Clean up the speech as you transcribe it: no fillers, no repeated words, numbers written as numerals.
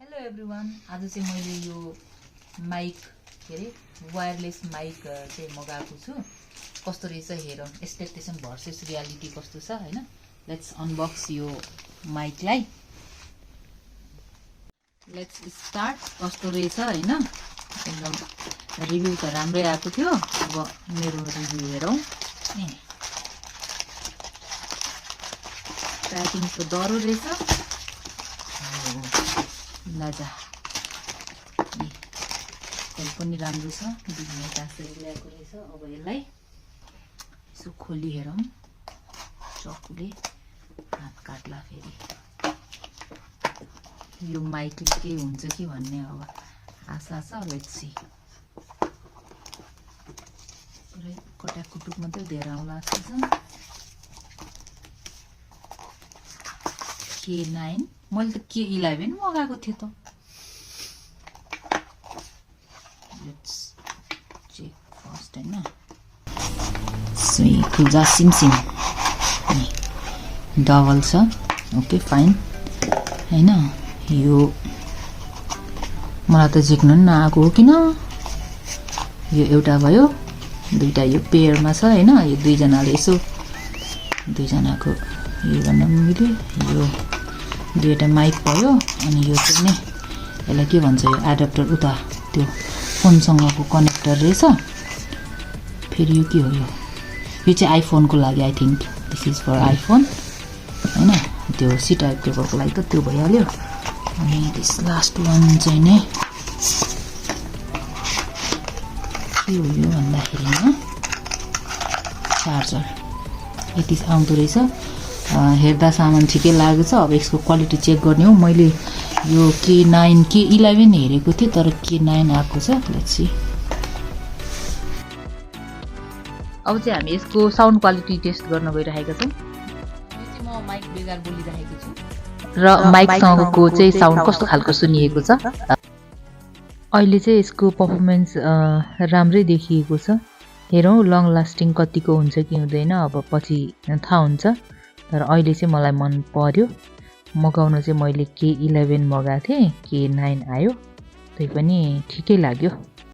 Hello everyone, आज चाहिँ मैले यो माइक के अरे वायरलेस माइक चाहिँ मगाएको छु। कस्तो रहेछ हेरौँ, एक्सपेक्टेसन भर्सेस रियालिटी कस्तो छ हैन। लेट्स अनबक्स यो माइकलाई। Let's start. कस्तो रहेछ हैन, एकदम रिभ्यू त राम्रै आएको थियो। अब मेरो रिभ्यू हेरौँ। प्याकिङ त डह्रो रहेछ। लाजा पनि राम्रो छ, बिजनेस टास्कले ल्याएको रहेछ। अब यसलाई यसो खोली हेरौँ, चक्कुले हात काट्ला फेरि। यो माइकले के हुन्छ कि भन्ने अब आशा छ। Let's see. पुरै कटाकुटुक मात्रै दिएर आउला जस्तो छ। K9 मैले त K11 मगाएको थिएँ त। लेट्स चेक फर्स्ट हैन। सुई खुजा सिमसिम डबल छ। ओके फाइन हैन। यो मलाई त झिक्न नि नआएको हो किन। यो एउटा भयो, दुईटा यो पेयरमा छ हैन। यो दुईजनाले यसो दुईजनाको यो गर्न मिल्यो। यो दुईटा माइक भयो। अनि यो चाहिँ नि यसलाई के भन्छ, यो एडाप्टर उता त्यो फोनसँगको कनेक्टर रहेछ। फेरि यो के हो, यो चाहिँ आइफोनको लागि। I think this is for iPhone हैन। त्यो सी टाइप केबलको लागि त त्यो भइहाल्यो। अनि दिस लास्ट वान चाहिँ नि के हो यो भन्दाखेरि चार्जर यति आउँदो रहेछ। हेर्दा सामान ठिकै लागेको छ। अब यसको क्वालिटी चेक गर्ने हो। मैले यो K9 K11 हेरेको थिएँ, तर K9 आएको छ। Let's see. अब चाहिँ हामी यसको साउन्ड क्वालिटी टेस्ट गर्न गइरहेका छौँ। यो चाहिँ म माइक बेगर बोलिरहेको छु र माइकसँगको चाहिँ साउन्ड कस्तो खालको सुनिएको छ। अहिले चाहिँ यसको पर्फर्मेन्स राम्रै देखिएको छ। हेरौँ लङ लास्टिङ कतिको हुन्छ कि हुँदैन, अब पछि थाहा हुन्छ। तर अहिले चाहिँ मलाई मन पर्यो। मगाउन चाहिँ मैले K11 मगाएको थिएँ, K9 आयो। त्यही पनि ठिकै लाग्यो।